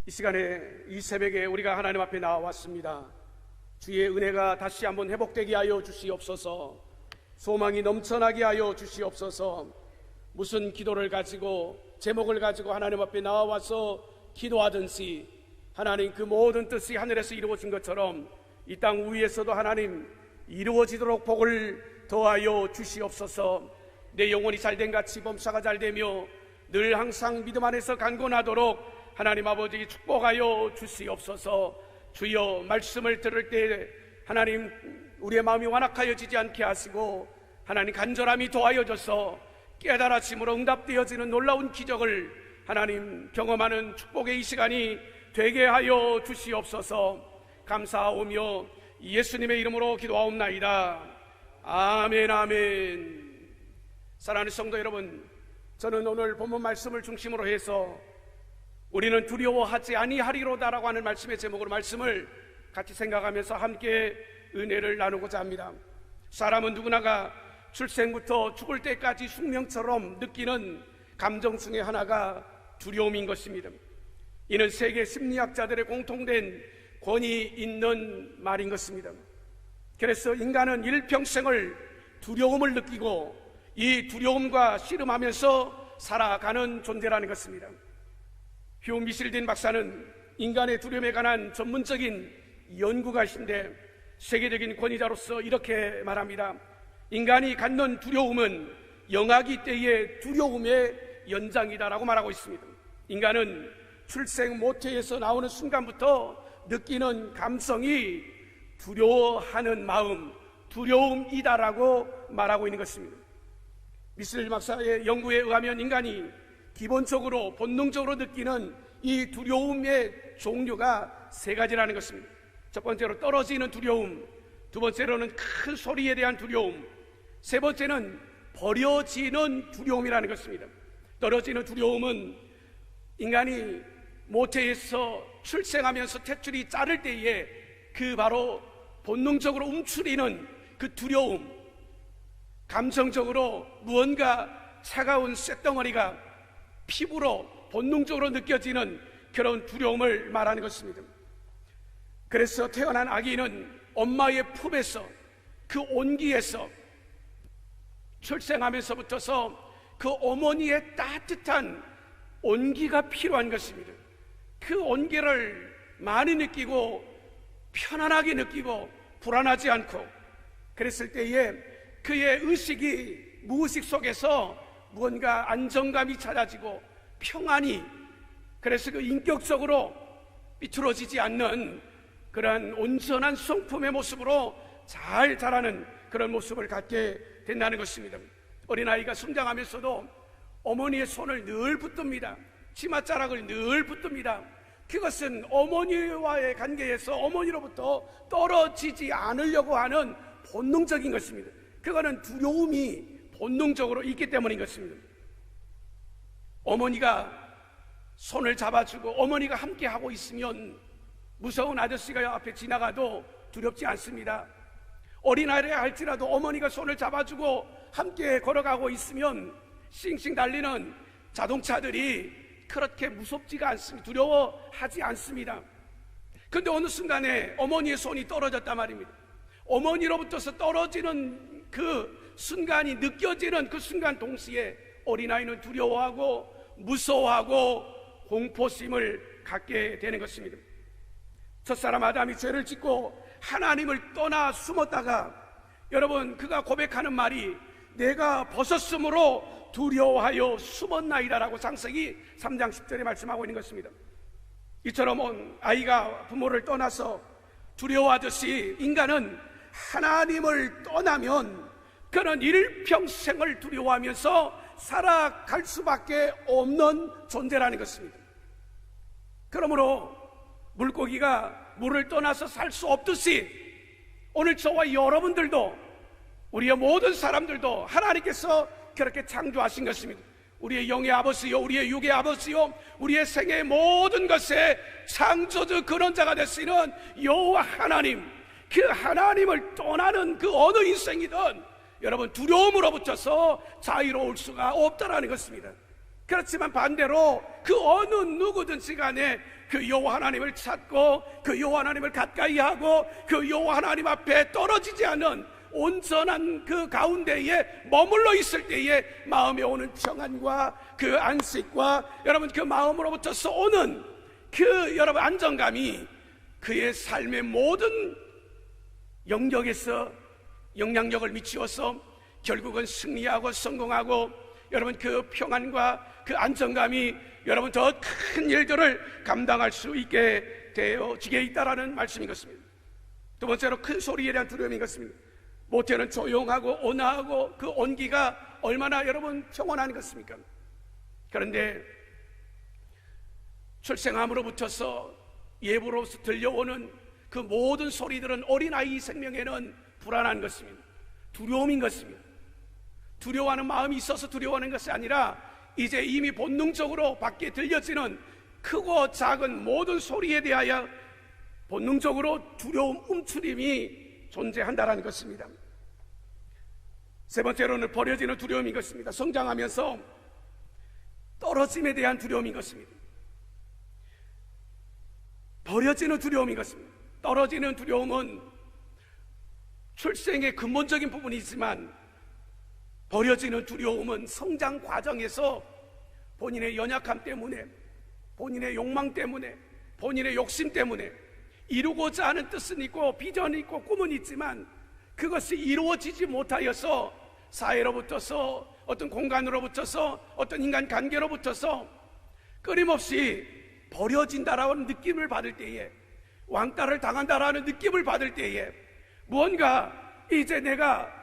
이 시간에 이 새벽에 우리가 하나님 앞에 나왔습니다. 주의 은혜가 다시 한번 회복되게 하여 주시옵소서. 소망이 넘쳐나게 하여 주시옵소서. 무슨 기도를 가지고 제목을 가지고 하나님 앞에 나와서 기도하든지 하나님 그 모든 뜻이 하늘에서 이루어진 것처럼 이 땅 위에서도 하나님 이루어지도록 복을 더하여 주시옵소서. 내 영혼이 잘된 같이 범사가 잘되며 늘 항상 믿음 안에서 강건하도록 하나님 아버지 축복하여 주시옵소서. 주여, 말씀을 들을 때 하나님 우리의 마음이 완악하여지지 않게 하시고 하나님 간절함이 더하여져서 깨달아짐으로 응답되어지는 놀라운 기적을 하나님 경험하는 축복의 이 시간이 되게 하여 주시옵소서. 감사하오며 예수님의 이름으로 기도하옵나이다. 아멘, 아멘. 사랑하는 성도 여러분, 저는 오늘 본문 말씀을 중심으로 해서 우리는 두려워하지 아니하리로다라고 하는 말씀의 제목으로 말씀을 같이 생각하면서 함께 은혜를 나누고자 합니다. 사람은 누구나가 출생부터 죽을 때까지 숙명처럼 느끼는 감정 중에 하나가 두려움인 것입니다. 이는 세계 심리학자들의 공통된 권위 있는 말인 것입니다. 그래서 인간은 일평생을 두려움을 느끼고 이 두려움과 씨름하면서 살아가는 존재라는 것입니다. 휴 미실딘 박사는 인간의 두려움에 관한 전문적인 연구가신데 세계적인 권위자로서 이렇게 말합니다. 인간이 갖는 두려움은 영아기 때의 두려움의 연장이다라고 말하고 있습니다. 인간은 출생 모태에서 나오는 순간부터 느끼는 감성이 두려워하는 마음, 두려움이다라고 말하고 있는 것입니다. 미실딘 박사의 연구에 의하면 인간이 기본적으로 본능적으로 느끼는 이 두려움의 종류가 세 가지라는 것입니다. 첫 번째로 떨어지는 두려움, 두 번째로는 큰 소리에 대한 두려움, 세 번째는 버려지는 두려움이라는 것입니다. 떨어지는 두려움은 인간이 모태에서 출생하면서 탯줄이 자를 때에 그 바로 본능적으로 움츠리는 그 두려움, 감정적으로 무언가 차가운 쇳덩어리가 피부로 본능적으로 느껴지는 그런 두려움을 말하는 것입니다. 그래서 태어난 아기는 엄마의 품에서 그 온기에서 출생하면서부터서 그 어머니의 따뜻한 온기가 필요한 것입니다. 그 온기를 많이 느끼고 편안하게 느끼고 불안하지 않고 그랬을 때에 그의 의식이 무의식 속에서 무언가 안정감이 찾아지고 평안이, 그래서 그 인격적으로 삐뚤어지지 않는 그러한 온전한 성품의 모습으로 잘 자라는 그런 모습을 갖게 된다는 것입니다. 어린아이가 성장하면서도 어머니의 손을 늘 붙듭니다. 치맛자락을 늘 붙듭니다. 그것은 어머니와의 관계에서 어머니로부터 떨어지지 않으려고 하는 본능적인 것입니다. 그거는 두려움이 본능적으로 있기 때문인 것입니다. 어머니가 손을 잡아주고 어머니가 함께 하고 있으면 무서운 아저씨가 앞에 지나가도 두렵지 않습니다. 어린아이라 할지라도 어머니가 손을 잡아주고 함께 걸어가고 있으면 싱싱 달리는 자동차들이 그렇게 무섭지가 않습니다. 두려워하지 않습니다. 그런데 어느 순간에 어머니의 손이 떨어졌단 말입니다. 어머니로부터서 떨어지는 그 순간이 느껴지는 그 순간 동시에 어린아이는 두려워하고 무서워하고 공포심을 갖게 되는 것입니다. 첫사람 아담이 죄를 짓고 하나님을 떠나 숨었다가 여러분 그가 고백하는 말이 내가 벗었으므로 두려워하여 숨었나이다라고 창세기 3장 10절에 말씀하고 있는 것입니다. 이처럼 아이가 부모를 떠나서 두려워하듯이 인간은 하나님을 떠나면 그는 일평생을 두려워하면서 살아갈 수밖에 없는 존재라는 것입니다. 그러므로 물고기가 물을 떠나서 살 수 없듯이 오늘 저와 여러분들도 우리의 모든 사람들도 하나님께서 그렇게 창조하신 것입니다. 우리의 영의 아버지요, 우리의 육의 아버지요, 우리의 생의 모든 것에 창조주 근원자가 되시는 여호와 하나님, 그 하나님을 떠나는 그 어느 인생이든 여러분 두려움으로부터서 자유로울 수가 없다라는 것입니다. 그렇지만 반대로 그 어느 누구든지 간에 그 여호와 하나님을 찾고 그 여호와 하나님을 가까이 하고 그 여호와 하나님 앞에 떨어지지 않은 온전한 그 가운데에 머물러 있을 때에 마음에 오는 평안과 그 안식과 여러분 그 마음으로부터서 오는 그 여러분 안정감이 그의 삶의 모든 영역에서 영향력을 미치어서 결국은 승리하고 성공하고 여러분 그 평안과 그 안정감이 여러분 더 큰 일들을 감당할 수 있게 되어지게 있다라는 말씀인 것입니다. 두 번째로 큰 소리에 대한 두려움인 것입니다. 모태는 조용하고 온화하고 그 온기가 얼마나 여러분 평온한 것입니까? 그런데 출생함으로부터서 예부로부터 들려오는 그 모든 소리들은 어린아이 생명에는 불안한 것입니다. 두려움인 것입니다. 두려워하는 마음이 있어서 두려워하는 것이 아니라 이제 이미 본능적으로 밖에 들려지는 크고 작은 모든 소리에 대하여 본능적으로 두려움, 움츠림이 존재한다는 것입니다. 세 번째로는 버려지는 두려움인 것입니다. 성장하면서 떨어짐에 대한 두려움인 것입니다. 버려지는 두려움인 것입니다. 떨어지는 두려움은 출생의 근본적인 부분이지만 버려지는 두려움은 성장 과정에서 본인의 연약함 때문에, 본인의 욕망 때문에, 본인의 욕심 때문에 이루고자 하는 뜻은 있고 비전이 있고 꿈은 있지만 그것이 이루어지지 못하여서 사회로부터서 어떤 공간으로부터서 어떤 인간 관계로부터서 끊임없이 버려진다라는 느낌을 받을 때에, 왕따를 당한다라는 느낌을 받을 때에 무언가 이제 내가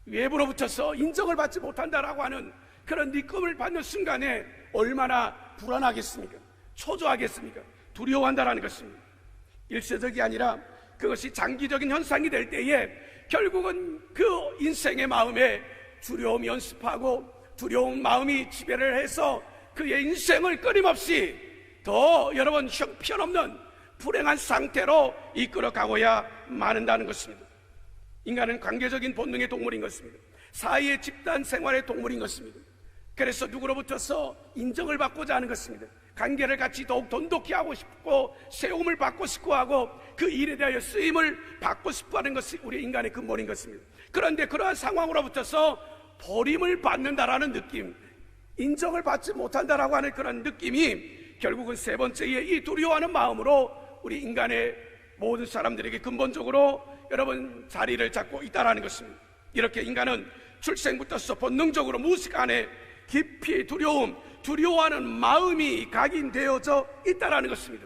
외부로부터서 인정을 받지 못한다라고 하는 그런 느낌을 받는 순간에 얼마나 불안하겠습니까? 초조하겠습니까? 두려워한다라는 것입니다. 일시적이 아니라 그것이 장기적인 현상이 될 때에 결국은 그 인생의 마음에 두려움이 연습하고 두려운 마음이 지배를 해서 그의 인생을 끊임없이 더 여러분 형편없는 불행한 상태로 이끌어가고야 마는다는 것입니다. 인간은 관계적인 본능의 동물인 것입니다. 사회의 집단 생활의 동물인 것입니다. 그래서 누구로부터서 인정을 받고자 하는 것입니다. 관계를 같이 더욱 돈독히 하고 싶고 세움을 받고 싶고 하고 그 일에 대하여 쓰임을 받고 싶어 하는 것이 우리 인간의 근본인 것입니다. 그런데 그러한 상황으로부터서 버림을 받는다라는 느낌, 인정을 받지 못한다라고 하는 그런 느낌이 결국은 세 번째의 이 두려워하는 마음으로 우리 인간의 모든 사람들에게 근본적으로 여러분 자리를 잡고 있다라는 것입니다. 이렇게 인간은 출생부터서 본능적으로 무의식 안에 깊이 두려워하는 마음이 각인되어져 있다라는 것입니다.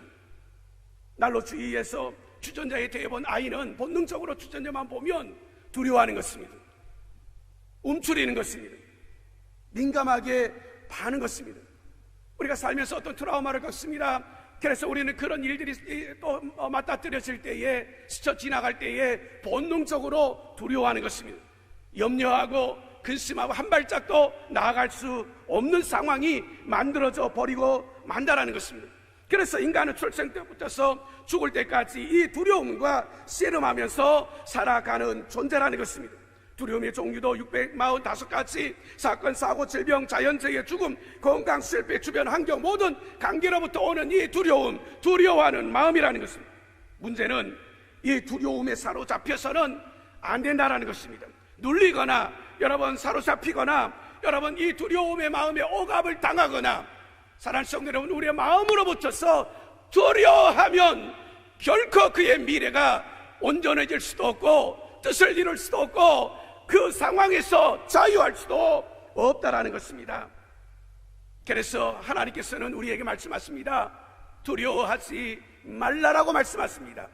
날로 주위에서 주전자에 대해본 아이는 본능적으로 주전자만 보면 두려워하는 것입니다. 움츠리는 것입니다. 민감하게 파는 것입니다. 우리가 살면서 어떤 트라우마를 겪습니다. 그래서 우리는 그런 일들이 또 맞닥뜨려질 때에, 스쳐 지나갈 때에 본능적으로 두려워하는 것입니다. 염려하고 근심하고 한 발짝도 나아갈 수 없는 상황이 만들어져 버리고 만다라는 것입니다. 그래서 인간은 출생 때부터서 죽을 때까지 이 두려움과 씨름하면서 살아가는 존재라는 것입니다. 두려움의 종류도 645가지, 사건, 사고, 질병, 자연재해, 죽음, 건강, 실패, 주변 환경, 모든 관계로부터 오는 이 두려워하는 마음이라는 것입니다. 문제는 이 두려움에 사로잡혀서는 안 된다라는 것입니다. 눌리거나 여러분 사로잡히거나 여러분 이 두려움의 마음에 억압을 당하거나, 사랑하는 성도 여러분, 우리의 마음으로부터서 두려워하면 결코 그의 미래가 온전해질 수도 없고 뜻을 이룰 수도 없고 그 상황에서 자유할 수도 없다라는 것입니다. 그래서 하나님께서는 우리에게 말씀하십니다. 두려워하지 말라라고 말씀하십니다.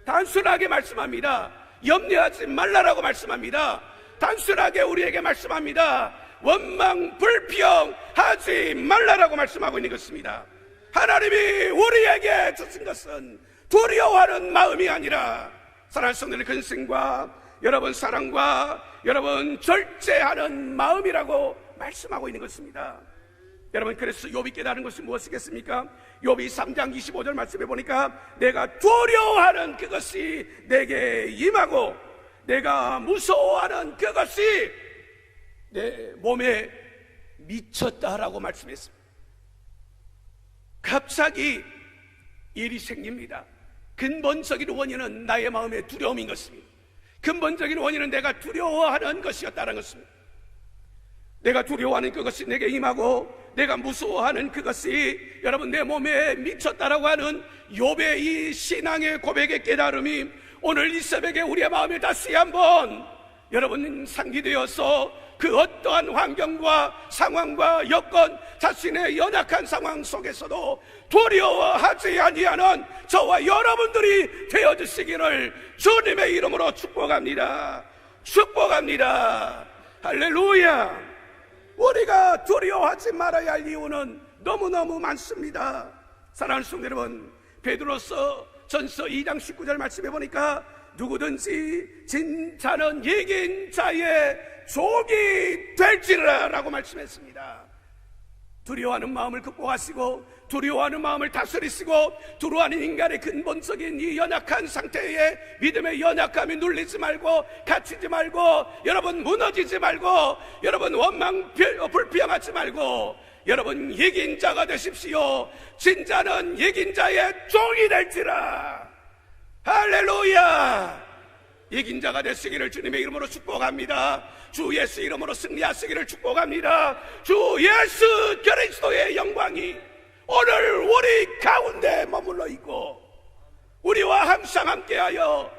단순하게 말씀합니다. 염려하지 말라라고 말씀합니다. 단순하게 우리에게 말씀합니다. 원망 불평하지 말라라고 말씀하고 있는 것입니다. 하나님이 우리에게 주신 것은 두려워하는 마음이 아니라 사랑하는 성도들의 근심과 여러분 사랑과 여러분 절제하는 마음이라고 말씀하고 있는 것입니다. 여러분, 그래서 욥이 깨달은 것이 무엇이겠습니까? 욥이 3장 25절 말씀해 보니까 내가 두려워하는 그것이 내게 임하고 내가 무서워하는 그것이 내 몸에 미쳤다라고 말씀했습니다. 갑자기 일이 생깁니다. 근본적인 원인은 나의 마음의 두려움인 것입니다. 근본적인 원인은 내가 두려워하는 것이었다는 것입니다. 내가 두려워하는 그것이 내게 임하고 내가 무서워하는 그것이 여러분 내 몸에 미쳤다라고 하는 욥의 이 신앙의 고백의 깨달음이 오늘 이 새벽에 우리의 마음에 다시 한번 여러분 상기되어서 그 어떠한 환경과 상황과 여건, 자신의 연약한 상황 속에서도 두려워하지 아니하는 저와 여러분들이 되어주시기를 주님의 이름으로 축복합니다. 축복합니다. 할렐루야. 우리가 두려워하지 말아야 할 이유는 너무너무 많습니다. 사랑하는 성도 여러분, 베드로서 전서 2장 19절 말씀해 보니까 누구든지 진짜는 이긴 자의 족이 될지라 라고 말씀했습니다. 두려워하는 마음을 극복하시고 두려워하는 마음을 다스리시고 두려워하는 인간의 근본적인 이 연약한 상태에 믿음의 연약함이 눌리지 말고 갇히지 말고 여러분 무너지지 말고 여러분 원망 불평하지 말고 여러분 이긴 자가 되십시오. 진짜는 이긴 자의 종이 될지라. 할렐루야. 이긴 자가 되시기를 주님의 이름으로 축복합니다. 주 예수 이름으로 승리하시기를 축복합니다. 주 예수 그리스도의 영광이 오늘 우리 가운데 머물러 있고 우리와 항상 함께하여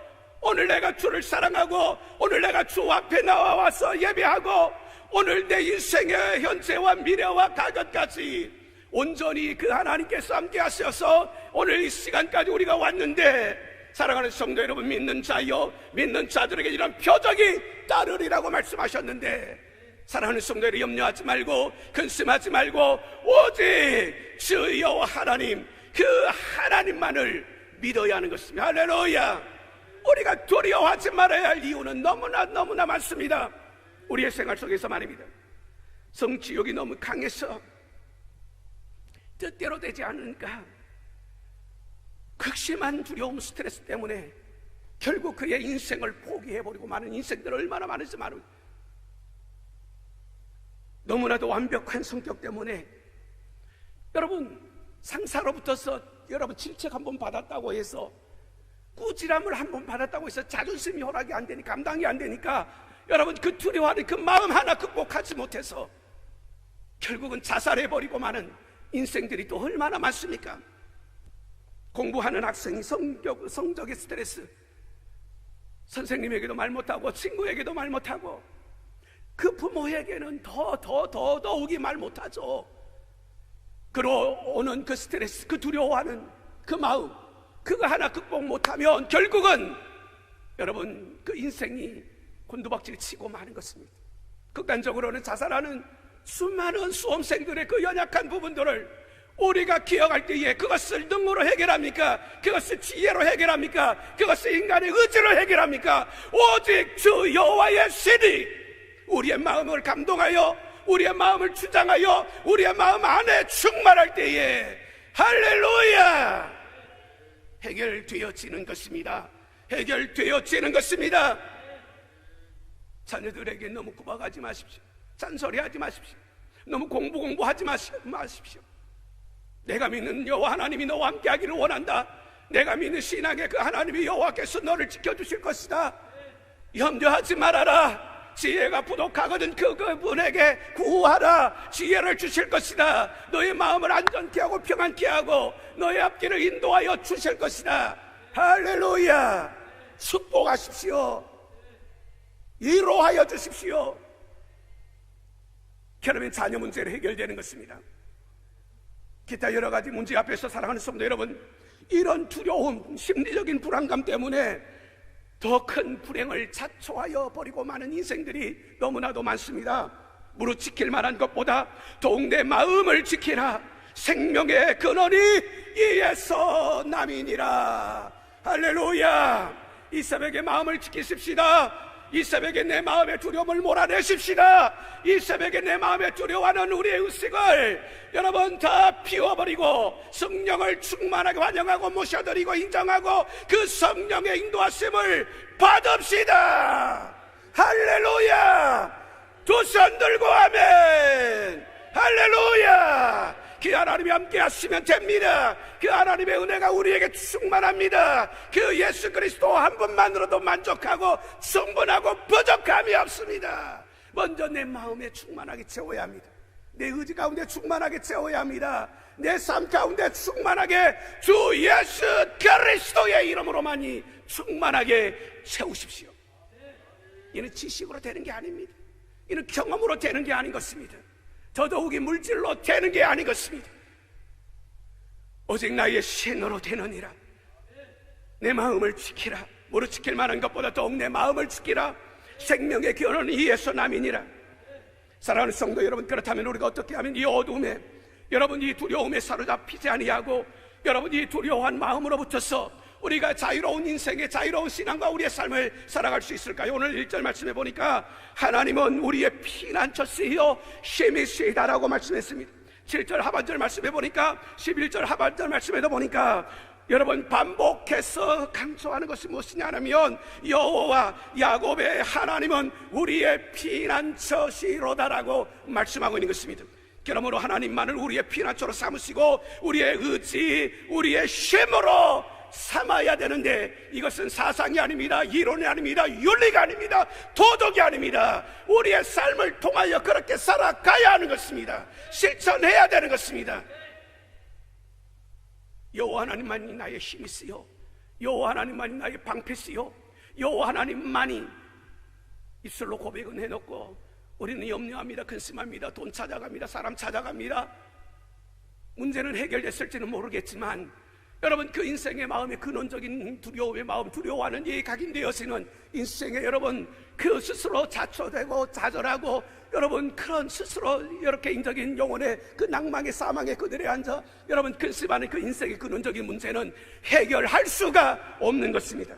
오늘 내가 주를 사랑하고 오늘 내가 주 앞에 나와서 예배하고 오늘 내 인생의 현재와 미래와 가격까지 온전히 그 하나님께서 함께 하셔서 오늘 이 시간까지 우리가 왔는데 사랑하는 성도 여러분, 믿는 자여 믿는 자들에게 이런 표적이 따르리라고 말씀하셨는데 사랑하는 성도 여러분, 염려하지 말고 근심하지 말고 오직 주 여호와 하나님 그 하나님만을 믿어야 하는 것입니다. 할렐루야. 우리가 두려워하지 말아야 할 이유는 너무나 많습니다. 우리의 생활 속에서 말입니다. 성취욕이 너무 강해서 뜻대로 되지 않으니까 극심한 두려움 스트레스 때문에 결국 그의 인생을 포기해버리고 많은 인생들 얼마나 많은지 말합니다. 너무나도 완벽한 성격 때문에 여러분 상사로부터서 여러분 질책 한번 받았다고 해서 꾸지람을 한번 받았다고 해서 자존심이 허락이 안 되니까 감당이 안 되니까 여러분 그 두려워하는 그 마음 하나 극복하지 못해서 결국은 자살해버리고 마는 인생들이 또 얼마나 많습니까? 공부하는 학생이 성적의 스트레스, 선생님에게도 말 못하고 친구에게도 말 못하고 그 부모에게는 더욱이 말 못하죠. 그러오는 그 스트레스, 그 두려워하는 그 마음, 그거 하나 극복 못하면 결국은 여러분 그 인생이 곤두박질 치고 마는 것입니다. 극단적으로는 자살하는 수많은 수험생들의 그 연약한 부분들을 우리가 기억할 때에 그것을 능으로 해결합니까? 그것을 지혜로 해결합니까? 그것을 인간의 의지로 해결합니까? 오직 주 여호와의 신이 우리의 마음을 감동하여 우리의 마음을 주장하여 우리의 마음 안에 충만할 때에 할렐루야 해결되어지는 것입니다. 해결되어지는 것입니다. 자녀들에게 너무 구박하지 마십시오. 잔소리하지 마십시오. 너무 공부하지 마십시오. 내가 믿는 여호와 하나님이 너와 함께 하기를 원한다. 내가 믿는 신앙의 그 하나님이 여호와께서 너를 지켜주실 것이다. 염려하지 말아라. 지혜가 부족하거든 그분에게 구하라. 지혜를 주실 것이다. 너의 마음을 안전케 하고 평안케 하고 너의 앞길을 인도하여 주실 것이다. 할렐루야. 축복하십시오. 위로하여 주십시오. 그러면 자녀 문제를 해결되는 것입니다. 기타 여러 가지 문제 앞에서 사랑하는 성도 여러분, 이런 두려움, 심리적인 불안감 때문에 더 큰 불행을 자초하여 버리고 많은 인생들이 너무나도 많습니다. 무릇 지킬 만한 것보다 더욱 내 마음을 지키라. 생명의 근원이 이에서 남이니라. 할렐루야. 이 새벽에 마음을 지키십시다. 이 새벽에 내 마음의 두려움을 몰아내십시다. 이 새벽에 내 마음에 두려워하는 우리의 의식을 여러분 다 피워버리고 성령을 충만하게 환영하고 모셔드리고 인정하고 그 성령의 인도하심을 받읍시다. 할렐루야. 두 손 들고 아멘. 할렐루야. 그 하나님이 함께 하시면 됩니다. 그 하나님의 은혜가 우리에게 충만합니다. 그 예수 그리스도 한 분만으로도 만족하고 충분하고 부족함이 없습니다. 먼저 내 마음에 충만하게 채워야 합니다. 내 의지 가운데 충만하게 채워야 합니다. 내 삶 가운데 충만하게 주 예수 그리스도의 이름으로만이 충만하게 채우십시오. 이는 지식으로 되는 게 아닙니다. 이는 경험으로 되는 게 아닌 것입니다. 더더욱이 물질로 되는 게 아닌 것입니다. 오직 나의 신으로 되느니라. 내 마음을 지키라. 무릇 지킬 만한 것보다 더욱 내 마음을 지키라. 생명의 기원은 이에서 남이니라. 사랑하는 성도 여러분, 그렇다면 우리가 어떻게 하면 이 어둠에, 여러분 이 두려움에 사로잡히지 아니하고 여러분 이 두려워한 마음으로부터서 우리가 자유로운 인생의 자유로운 신앙과 우리의 삶을 살아갈 수 있을까요? 오늘 1절 말씀해 보니까 하나님은 우리의 피난처시요 쉼이시다라고 말씀했습니다. 7절 하반절 말씀해 보니까 11절 하반절 말씀에도 보니까 여러분 반복해서 강조하는 것이 무엇이냐 하면 여호와 야곱의 하나님은 우리의 피난처시로다라고 말씀하고 있는 것입니다. 그러므로 하나님만을 우리의 피난처로 삼으시고 우리의 의지, 우리의 쉼으로 삼아야 되는데 이것은 사상이 아닙니다. 이론이 아닙니다. 윤리가 아닙니다. 도덕이 아닙니다. 우리의 삶을 통하여 그렇게 살아가야 하는 것입니다. 실천해야 되는 것입니다. 여호와 하나님만이 나의 힘이시요 여호와 하나님만이 나의 방패시요 여호와 하나님만이 입술로 고백은 해놓고 우리는 염려합니다. 근심합니다. 돈 찾아갑니다. 사람 찾아갑니다. 문제는 해결됐을지는 모르겠지만 여러분 그 인생의 마음의 근원적인 두려움의 마음, 두려워하는 이 각인되어지는 인생에 여러분 그 스스로 자초되고 좌절하고 여러분 그런 스스로 이렇게 개인적인 영혼의 그 낭망의 사망의 그들에 앉아 여러분 근심하는 그 인생의 근원적인 문제는 해결할 수가 없는 것입니다.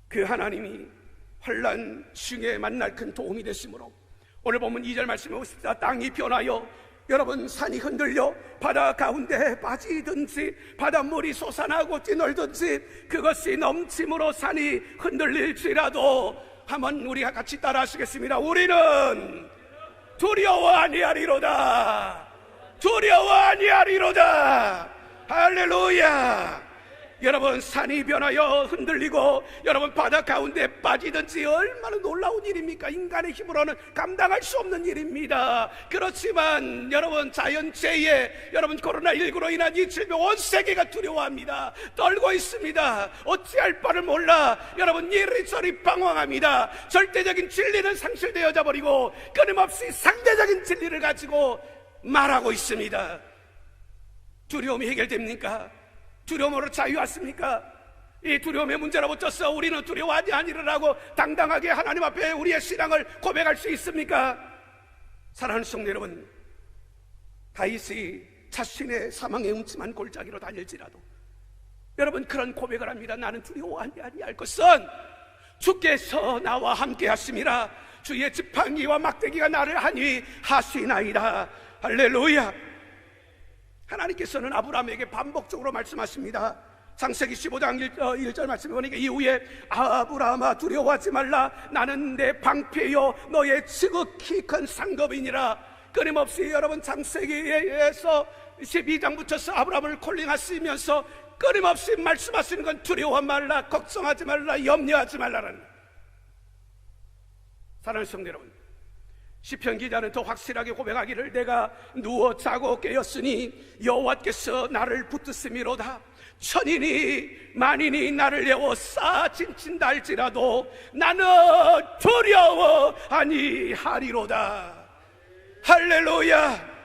그 하나님이 환난 중에 만날 큰 도움이 되심으로 오늘 보면 2절 말씀해 보십시다. 땅이 변하여 여러분 산이 흔들려 바다 가운데 빠지든지 바닷물이 솟아나고 뛰놀든지 그것이 넘침으로 산이 흔들릴지라도 한번 우리가 같이 따라 하시겠습니다. 우리는 두려워 아니하리로다. 두려워 아니하리로다. 할렐루야. 여러분 산이 변하여 흔들리고 여러분 바다 가운데 빠지든지 얼마나 놀라운 일입니까? 인간의 힘으로는 감당할 수 없는 일입니다. 그렇지만 여러분 자연재해 여러분 코로나19로 인한 이 질병 온 세계가 두려워합니다. 떨고 있습니다. 어찌할 바를 몰라 여러분 이리저리 방황합니다. 절대적인 진리는 상실되어져 버리고 끊임없이 상대적인 진리를 가지고 말하고 있습니다. 두려움이 해결됩니까? 두려움으로 자유했습니까? 이 두려움의 문제로부터 우리는 두려워하지 아니라고 당당하게 하나님 앞에 우리의 신앙을 고백할 수 있습니까? 사랑하는 성도 여러분, 다윗이 자신의 사망의 음침한 골짜기로 달릴지라도 여러분 그런 고백을 합니다. 나는 두려워하지 아니할 것은 주께서 나와 함께 하심이라. 주의 지팡이와 막대기가 나를 하니 하시나이다. 할렐루야. 하나님께서는 아브라함에게 반복적으로 말씀하십니다. 창세기 15장 1절 말씀해 보니까 이후에 아브라함아 두려워하지 말라. 나는 내 방패요 너의 지극히 큰 상급이니라. 끊임없이 여러분 창세기에서 12장부터 아브라함을 콜링하시면서 끊임없이 말씀하시는 건 두려워 말라, 걱정하지 말라, 염려하지 말라는. 사랑하는 성도 여러분, 시편 기자는 더 확실하게 고백하기를 내가 누워 자고 깨었으니 여호와께서 나를 붙드심이로다. 천인이 만인이 나를 에워싸 진친다 할지라도 나는 두려워 아니하리로다. 할렐루야.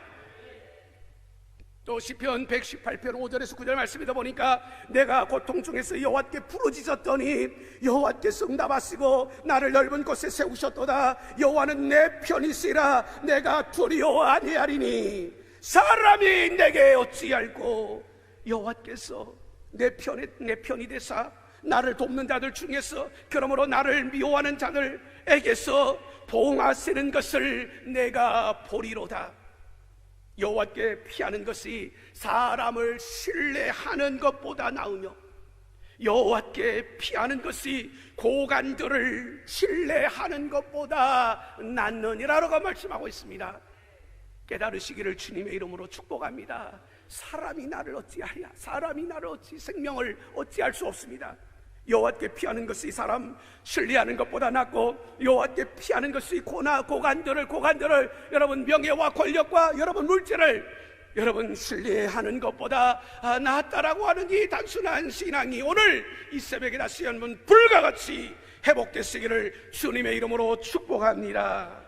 또 시편 118편 5절에서 9절 말씀이다 보니까 내가 고통 중에서 여호와께 부르짖었더니 여호와께서 응답하시고 나를 넓은 곳에 세우셨도다. 여호와는 내 편이시라. 내가 두려워 아니하리니 사람이 내게 어찌할꼬. 여호와께서 내 편이 되사 나를 돕는 자들 중에서 그러므로 나를 미워하는 자들에게서 보응하시는 것을 내가 보리로다. 여호와께 피하는 것이 사람을 신뢰하는 것보다 나으며 여호와께 피하는 것이 고관들을 신뢰하는 것보다 낫느니라고 말씀하고 있습니다. 깨달으시기를 주님의 이름으로 축복합니다. 사람이 나를 어찌하랴? 사람이 나를 어찌 생명을 어찌할 수 없습니다. 여호와께 피하는 것이 사람 신뢰하는 것보다 낫고, 여호와께 피하는 것이 고관들을 여러분 명예와 권력과 여러분 물질을 여러분 신뢰하는 것보다 낫다라고 하는 이 단순한 신앙이 오늘 이 새벽에 다시 한번 불과 같이 회복되시기를 주님의 이름으로 축복합니다.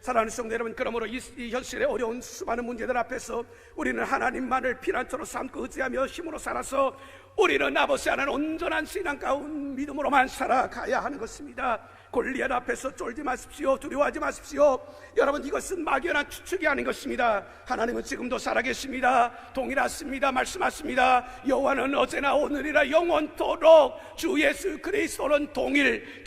사랑하는 성도 여러분, 그러므로 이 현실의 어려운 수많은 문제들 앞에서 우리는 하나님만을 피난처로 삼고 의지하며 힘으로 살아서 우리는 아버지 하나는 온전한 신앙 가운 믿음으로만 살아가야 하는 것입니다. 골리앗 앞에서 쫄지 마십시오. 두려워하지 마십시오. 여러분, 이것은 막연한 추측이 아닌 것입니다. 하나님은 지금도 살아계십니다. 동일하십니다. 말씀하십니다. 여호와는 어제나 오늘이라 영원토록 주 예수 그리스도는 동일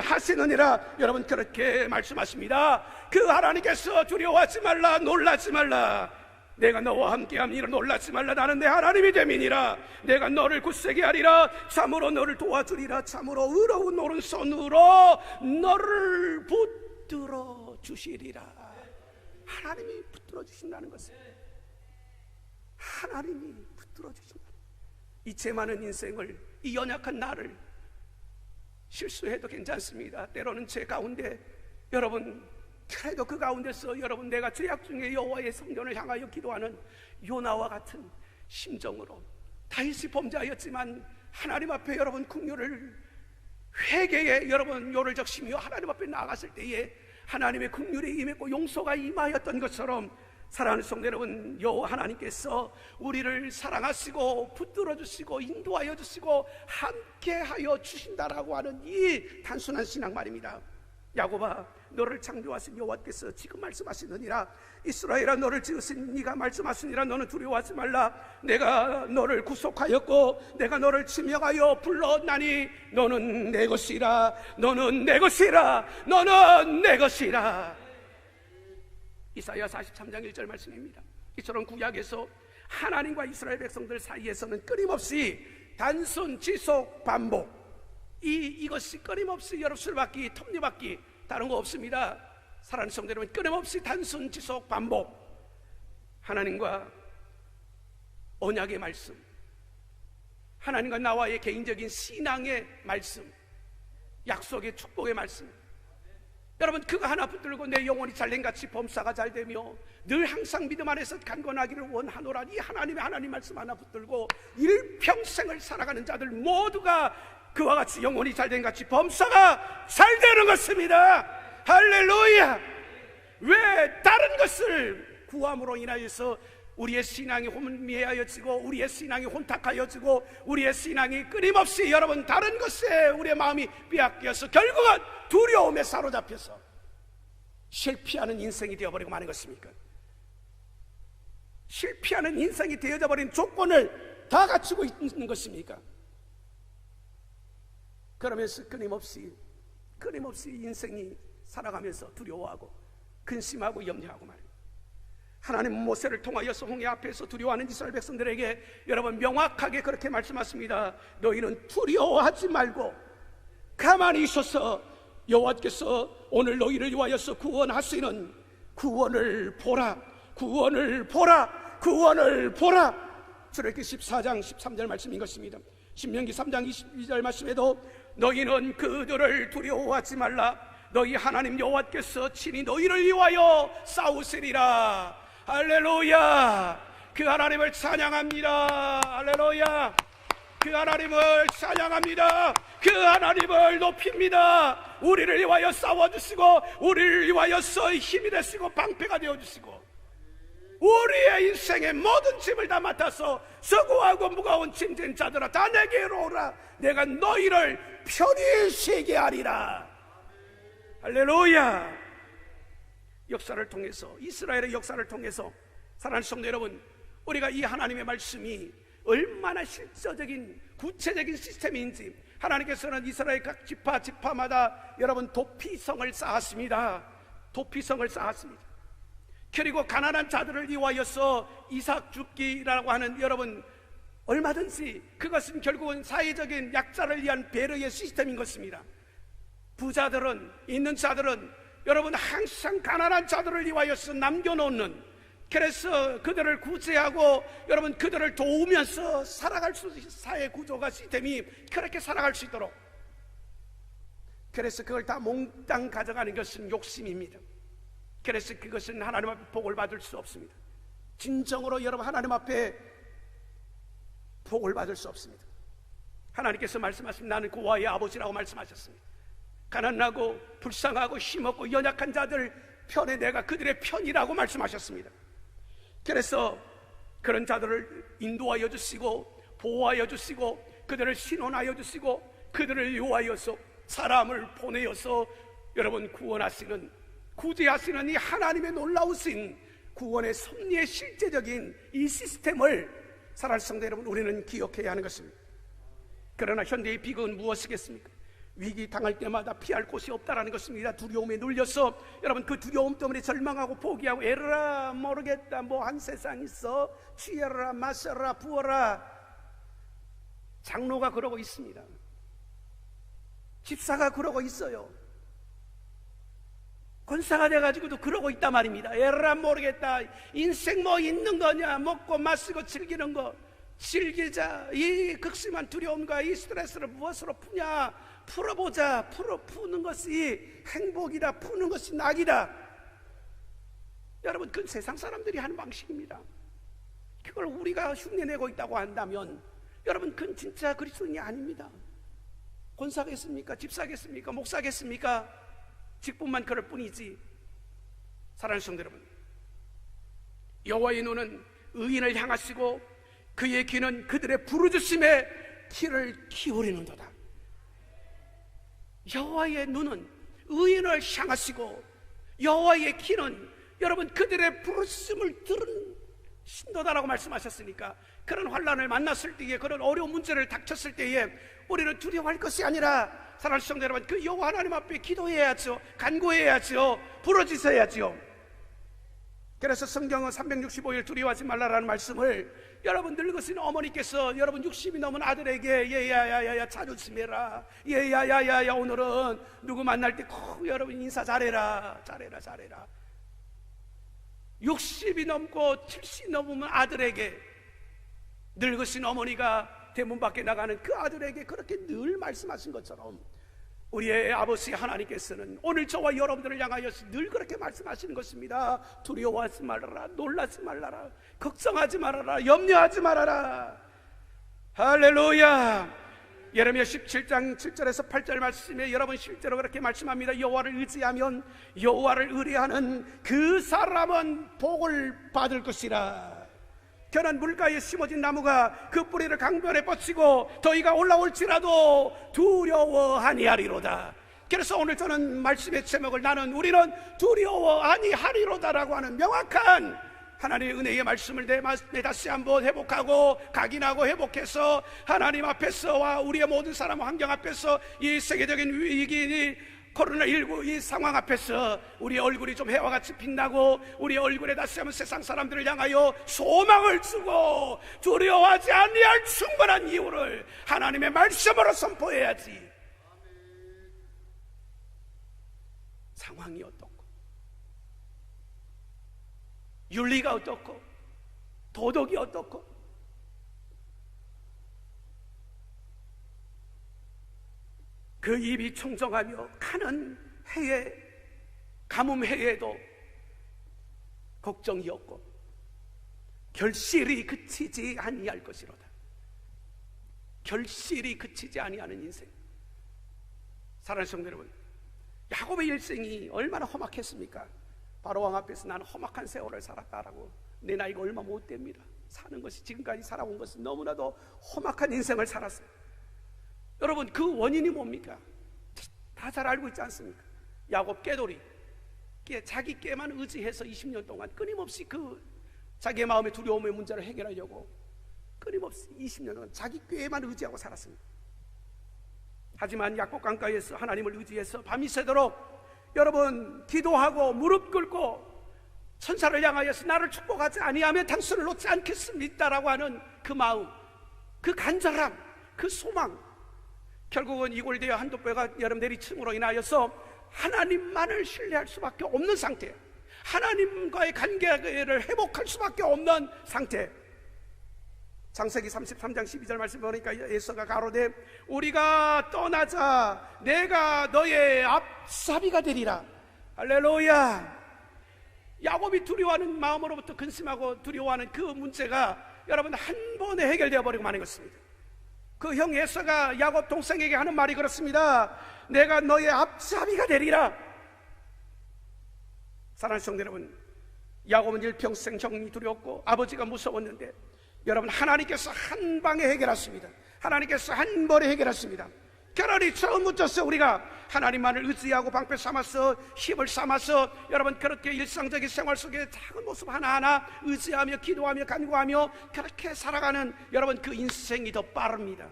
하시느니라. 여러분, 그렇게 말씀하십니다. 그 하나님께서 두려워하지 말라, 놀라지 말라. 내가 너와 함께함이라, 놀라지 말라. 나는 내 하나님이 됨이니라. 내가 너를 굳세게 하리라. 참으로 너를 도와주리라. 참으로 의로운 오른손으로 너를 붙들어 주시리라. 하나님이 붙들어 주신다는 것은, 하나님이 붙들어 주신다. 이 죄 많은 인생을, 이 연약한 나를 실수해도 괜찮습니다. 때로는 죄 가운데 여러분, 그래도 그 가운데서 여러분, 내가 죄악 중에 여호와의 성전을 향하여 기도하는 요나와 같은 심정으로, 다윗이 범죄하였지만 하나님 앞에 여러분 긍휼을, 회개에 여러분 요를 적시며 하나님 앞에 나아갔을 때에 하나님의 긍휼이 임했고 용서가 임하였던 것처럼, 사랑하는 성도 여러분, 여호와 하나님께서 우리를 사랑하시고 붙들어 주시고 인도하여 주시고 함께하여 주신다라고 하는 이 단순한 신앙 말입니다. 야곱아, 너를 창조하신 여호와께서 지금 말씀하시느니라. 이스라엘아, 너를 지으신 네가 말씀하시니라. 너는 두려워하지 말라. 내가 너를 구속하였고 내가 너를 지명하여 불렀나니 너는 내 것이라. 너는 내 것이라. 너는 내 것이라. 이사야 43장 1절 말씀입니다. 이처럼 구약에서 하나님과 이스라엘 백성들 사이에서는 끊임없이 단순 지속 반복, 이것이 끊임없이 여러분 술받기, 톱니받기, 다른 거 없습니다. 사랑하는 성도 여러분, 끊임없이 단순 지속 반복, 하나님과 언약의 말씀, 하나님과 나와의 개인적인 신앙의 말씀, 약속의 축복의 말씀, 여러분, 그거 하나 붙들고 내 영혼이 잘된같이 범사가 잘되며 늘 항상 믿음 안에서 강건하기를 원하노라. 이 하나님 말씀 하나 붙들고 일평생을 살아가는 자들 모두가 그와 같이 영혼이 잘된같이 범사가 잘되는 것입니다. 할렐루야. 왜 다른 것을 구함으로 인하여서 우리의 신앙이 혼미하여지고 우리의 신앙이 혼탁하여지고 우리의 신앙이 끊임없이 여러분 다른 것에 우리의 마음이 빼앗겨서 결국은 두려움에 사로잡혀서 실패하는 인생이 되어버리고 마는 것입니까? 실패하는 인생이 되어져 버린 조건을 다 갖추고 있는 것입니까? 그러면서 끊임없이 인생이 살아가면서 두려워하고 근심하고 염려하고 말입니다. 하나님은 모세를 통하여서 홍해 앞에서 두려워하는 이스라엘 백성들에게 여러분 명확하게 그렇게 말씀하십니다. 너희는 두려워하지 말고 가만히 있어서 여호와께서 오늘 너희를 위하여서 구원하시는 구원을 보라. 구원을 보라. 구원을 보라. 출애굽기 14장 13절 말씀인 것입니다. 신명기 3장 22절 말씀에도 너희는 그들을 두려워하지 말라. 너희 하나님 여호와께서 친히 너희를 위하여 싸우시리라. 할렐루야. 그 하나님을 찬양합니다. 할렐루야. 그 하나님을 찬양합니다. 그 하나님을 높입니다. 우리를 위하여 싸워주시고 우리를 위하여서 힘이 되시고 방패가 되어주시고 우리의 인생의 모든 짐을 다 맡아서 수고하고 무거운 짐진 자들아 다 내게로 오라. 내가 너희를 편히 쉬게 하리라. 할렐루야. 역사를 통해서, 이스라엘의 역사를 통해서 사랑하는 성도 여러분, 우리가 이 하나님의 말씀이 얼마나 실제적인 구체적인 시스템인지, 하나님께서는 이스라엘 각 지파마다 여러분 도피성을 쌓았습니다. 도피성을 쌓았습니다. 그리고 가난한 자들을 위하여서 이삭 죽기라고 하는 여러분 얼마든지 그것은 결국은 사회적인 약자를 위한 배려의 시스템인 것입니다. 부자들은, 있는 자들은 여러분 항상 가난한 자들을 위하여서 남겨놓는, 그래서 그들을 구제하고 여러분 그들을 도우면서 살아갈 수 있는 사회 구조가 시스템이 그렇게 살아갈 수 있도록, 그래서 그걸 다 몽땅 가져가는 것은 욕심입니다. 그래서 그것은 하나님 앞에 복을 받을 수 없습니다. 진정으로 여러분 하나님 앞에 복을 받을 수 없습니다. 하나님께서 말씀하십니다. 나는 고아의 아버지라고 말씀하셨습니다. 가난하고 불쌍하고 힘없고 연약한 자들 편에 내가 그들의 편이라고 말씀하셨습니다. 그래서 그런 자들을 인도하여 주시고 보호하여 주시고 그들을 신원하여 주시고 그들을 요하여서 사람을 보내어서 여러분 구원하시는, 구제하시는 이 하나님의 놀라우신 구원의 섭리의 실제적인 이 시스템을 사랑하는 성도 여러분, 우리는 기억해야 하는 것입니다. 그러나 현대의 비극은 무엇이겠습니까? 위기 당할 때마다 피할 곳이 없다라는 것입니다. 두려움에 눌려서 여러분 그 두려움 때문에 절망하고 포기하고 에라 모르겠다, 뭐 한 세상 있어, 취해라 마셔라 부어라. 장로가 그러고 있습니다. 집사가 그러고 있어요. 권사가 돼가지고도 그러고 있단 말입니다. 에라 모르겠다, 인생 뭐 있는 거냐, 먹고 마시고 즐기는 거 즐기자. 이 극심한 두려움과 이 스트레스를 무엇으로 푸냐, 풀어보자. 푸는 것이 행복이다, 푸는 것이 낙이다. 여러분 그건 세상 사람들이 하는 방식입니다. 그걸 우리가 흉내내고 있다고 한다면 여러분 그건 진짜 그리스도인이 아닙니다. 권사겠습니까? 집사겠습니까? 목사겠습니까? 직분만 그럴 뿐이지. 사랑하는 성도 여러분, 여호와의 눈은 의인을 향하시고 그의 귀는 그들의 부르짖음에 귀를 기울이는도다. 여호와의 눈은 의인을 향하시고 여호와의 귀는 여러분 그들의 부르짖음을 들은 신도다라고 말씀하셨으니까, 그런 환난을 만났을 때에, 그런 어려운 문제를 닥쳤을 때에 우리는 두려워할 것이 아니라 사랑하는 성도 여러분, 그 여호와 하나님 앞에 기도해야죠. 간구해야죠. 부르짖어야죠. 그래서 성경은 365일 두려워하지 말라라는 말씀을 여러분 늙으신 어머니께서 여러분 60이 넘은 아들에게 예야야야야 자존심해라, 예야야야야 오늘은 누구 만날 때 꼭 여러분 인사 잘해라, 잘해라. 60이 넘고 70이 넘으면 아들에게, 늙으신 어머니가 대문 밖에 나가는 그 아들에게 그렇게 늘 말씀하신 것처럼 우리의 아버지 하나님께서는 오늘 저와 여러분들을 향하여서 늘 그렇게 말씀하시는 것입니다. 두려워하지 말아라, 놀라지 말아라, 걱정하지 말아라, 염려하지 말아라. 할렐루야. 예레미야 17장 7절에서 8절 말씀에 여러분 실제로 그렇게 말씀합니다. 여호와를 의지하면, 여호와를 의뢰하는 그 사람은 복을 받을 것이라. 견한 물가에 심어진 나무가 그 뿌리를 강변에 뻗치고 더위가 올라올지라도 두려워 아니하리로다. 그래서 오늘 저는 말씀의 제목을 우리는 두려워 아니하리로다라고 하는 명확한 하나님의 은혜의 말씀을 내 다시 한번 회복하고 각인하고 회복해서 하나님 앞에서와 우리의 모든 사람 환경 앞에서 이 세계적인 위기, 코로나19 이 상황 앞에서 우리 얼굴이 좀 해와 같이 빛나고 우리 얼굴에 다시 한번 세상 사람들을 향하여 소망을 주고 두려워하지 아니할 충분한 이유를 하나님의 말씀으로 선포해야지. 상황이 어떻고 윤리가 어떻고 도덕이 어떻고 그 입이 청정하며 가는 해에, 가뭄 해에도 걱정이 없고 결실이 그치지 아니할 것이로다. 결실이 그치지 아니하는 인생. 사랑하는 성도 여러분, 야곱의 일생이 얼마나 험악했습니까? 바로왕 앞에서 나는 험악한 세월을 살았다라고. 내 나이가 얼마 못 됩니다. 사는 것이, 지금까지 살아온 것은 너무나도 험악한 인생을 살았어요. 여러분 그 원인이 뭡니까? 다 잘 알고 있지 않습니까? 야곱 깨돌이, 자기 깨만 의지해서 20년 동안 끊임없이 그 자기의 마음의 두려움의 문제를 해결하려고 끊임없이 20년 동안 자기 꾀만 의지하고 살았습니다. 하지만 야곱 강가에서 하나님을 의지해서 밤이 새도록 여러분 기도하고 무릎 꿇고 천사를 향하여서 나를 축복하지 아니하면 당신을 놓지 않겠습니다라고 하는 그 마음, 그 간절함, 그 소망, 결국은 이골대와 한독배가 여름 내리침으로 인하여서 하나님만을 신뢰할 수밖에 없는 상태, 하나님과의 관계를 회복할 수밖에 없는 상태. 창세기 33장 12절 말씀 보니까 에서가 가로되 우리가 떠나자 내가 너의 앞사비가 되리라. 할렐루야. 야곱이 두려워하는 마음으로부터 근심하고 두려워하는 그 문제가 여러분 한 번에 해결되어 버리고 마는 것입니다. 그 형 에서가 야곱 동생에게 하는 말이 그렇습니다. 내가 너의 앞사비가 되리라. 사랑하는 성도 여러분, 야곱은 일평생 형이 두려웠고 아버지가 무서웠는데 여러분 하나님께서 한 방에 해결하십니다. 하나님께서 한 번에 해결하십니다. 차라리 처음부터 우리가 하나님만을 의지하고 방패 삼아서 힘을 삼아서 여러분 그렇게 일상적인 생활 속에 작은 모습 하나하나 의지하며 기도하며 간구하며 그렇게 살아가는 여러분 그 인생이 더 빠릅니다.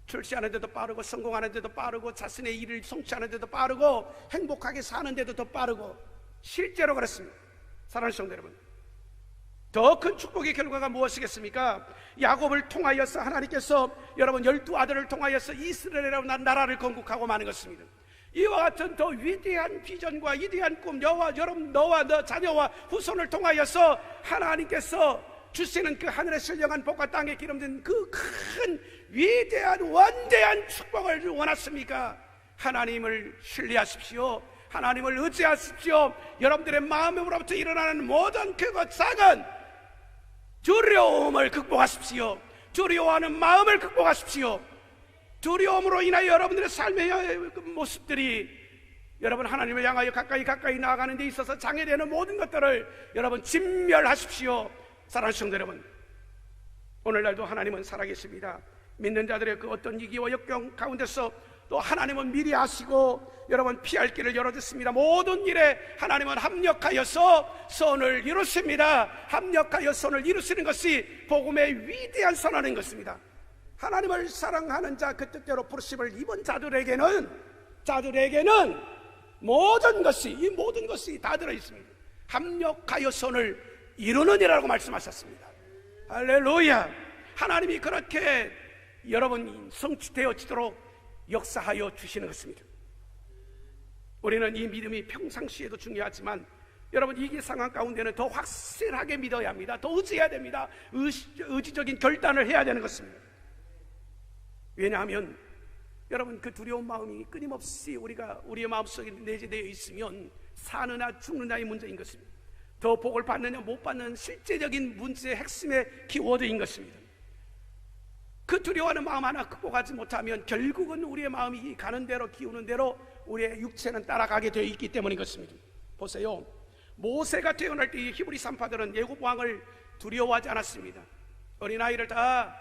출시하는 데도 빠르고 성공하는 데도 빠르고 자신의 일을 성취하는 데도 빠르고 행복하게 사는 데도 더 빠르고 실제로 그렇습니다. 사랑하는 성도 여러분, 더 큰 축복의 결과가 무엇이겠습니까? 야곱을 통하여서 하나님께서 여러분 12아들을 통하여서 이스라엘이라는 나라를 건국하고 마는 것입니다. 이와 같은 더 위대한 비전과 위대한 꿈, 여러분 너와 너 자녀와 후손을 통하여서 하나님께서 주시는 그 하늘의 신령한 복과 땅에 기름진 그 큰 위대한 원대한 축복을 원하십니까? 하나님을 신뢰하십시오. 하나님을 의지하십시오. 여러분들의 마음으로부터 일어나는 모든 크고 작은 두려움을 극복하십시오. 두려워하는 마음을 극복하십시오. 두려움으로 인하여 여러분들의 삶의 모습들이 여러분 하나님을 향하여 가까이 나아가는 데 있어서 장애되는 모든 것들을 여러분 진멸하십시오. 사랑하는 성도 여러분, 오늘날도 하나님은 살아계십니다. 믿는 자들의 그 어떤 위기와 역경 가운데서 또 하나님은 미리 아시고 여러분 피할 길을 열어주십니다. 모든 일에 하나님은 합력하여서 선을 이루십니다. 합력하여 선을 이루시는 것이 복음의 위대한 선언인 것입니다. 하나님을 사랑하는 자, 그 뜻대로 부르심을 입은 자들에게는 모든 것이 다 들어있습니다. 합력하여 선을 이루느니라고 말씀하셨습니다. 할렐루야. 하나님이 그렇게 여러분 성취되어지도록 역사하여 주시는 것입니다. 우리는 이 믿음이 평상시에도 중요하지만 여러분 위기 상황 가운데는 더 확실하게 믿어야 합니다. 더 의지해야 됩니다. 의지적인 결단을 해야 되는 것입니다. 왜냐하면 여러분 그 두려운 마음이 끊임없이 우리의 마음속에 내재되어 있으면 사느냐 죽느냐의 문제인 것입니다. 더 복을 받느냐 못 받는 실제적인 문제의 핵심의 키워드인 것입니다. 그 두려워하는 마음 하나 극복하지 못하면 결국은 우리의 마음이 가는 대로 기우는 대로 우리의 육체는 따라가게 되어 있기 때문인 것입니다. 보세요, 모세가 태어날 때 히브리 산파들은 애굽 왕을 두려워하지 않았습니다. 어린아이를 다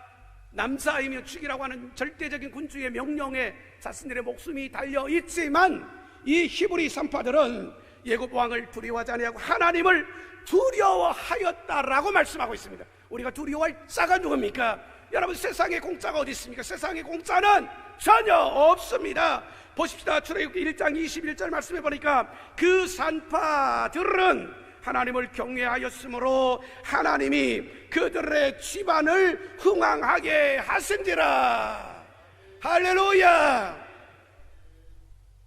남자이며 죽이라고 하는 절대적인 군주의 명령에 자신들의 목숨이 달려있지만 이 히브리 산파들은 애굽 왕을 두려워하지 아니하고 하나님을 두려워하였다라고 말씀하고 있습니다. 우리가 두려워할 자가 누굽니까? 여러분 세상에 공짜가 어디 있습니까? 세상에 공짜는 전혀 없습니다. 보십시다. 출애굽기 1장 21절 말씀해 보니까 그 산파들은 하나님을 경외하였으므로 하나님이 그들의 집안을 흥왕하게 하신지라. 할렐루야.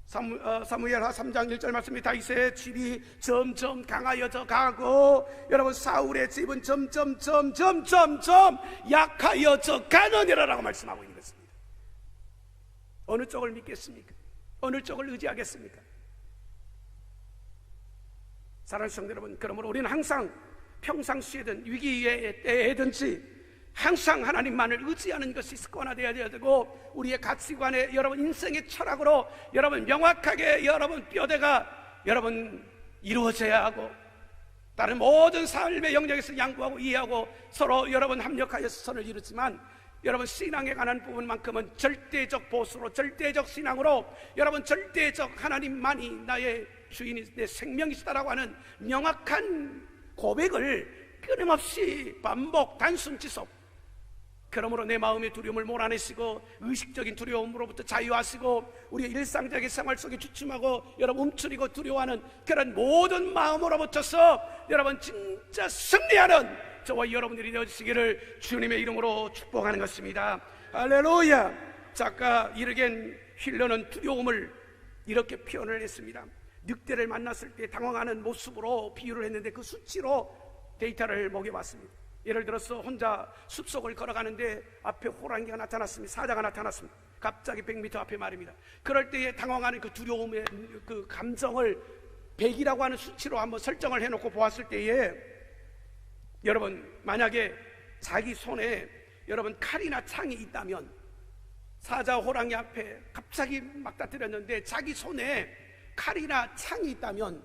사무엘하 3장 1절 말씀이 다윗의 집이 점점 강하여져 가고 여러분 사울의 집은 점점 약하여져 가느니라라고 말씀하고 있는 것입니다. 어느 쪽을 믿겠습니까? 어느 쪽을 의지하겠습니까? 사랑하는 성도 여러분, 그러므로 우리는 항상 평상시에든 위기의 때에든지 항상 하나님만을 의지하는 것이 습관화되어야 되고 우리의 가치관에 여러분 인생의 철학으로 여러분 명확하게 여러분 뼈대가 여러분 이루어져야 하고 다른 모든 삶의 영역에서 양보하고 이해하고 서로 여러분 합력하여서 선을 이루지만 여러분 신앙에 관한 부분만큼은 절대적 보수로 절대적 신앙으로 여러분 절대적 하나님만이 나의 주인이 내 생명이시다라고 하는 명확한 고백을 끊임없이 반복 단순 지속. 그러므로 내 마음의 두려움을 몰아내시고 의식적인 두려움으로부터 자유하시고 우리의 일상적인 생활 속에 주춤하고 여러분 움츠리고 두려워하는 그런 모든 마음으로부터서 여러분 진짜 승리하는 저와 여러분들이 되어주시기를 주님의 이름으로 축복하는 것입니다. 할렐루야. 작가 이르겐 힐러는 두려움을 이렇게 표현을 했습니다. 늑대를 만났을 때 당황하는 모습으로 비유를 했는데 그 수치로 데이터를 먹여봤습니다. 예를 들어서 혼자 숲속을 걸어가는데 앞에 호랑이가 나타났습니다. 사자가 나타났습니다. 갑자기 100m 앞에 말입니다. 그럴 때에 당황하는 그 두려움의 그 감정을 100이라고 하는 수치로 한번 설정을 해놓고 보았을 때에 여러분, 만약에 자기 손에 여러분 칼이나 창이 있다면, 사자 호랑이 앞에 갑자기 맞닥뜨렸는데 자기 손에 칼이나 창이 있다면,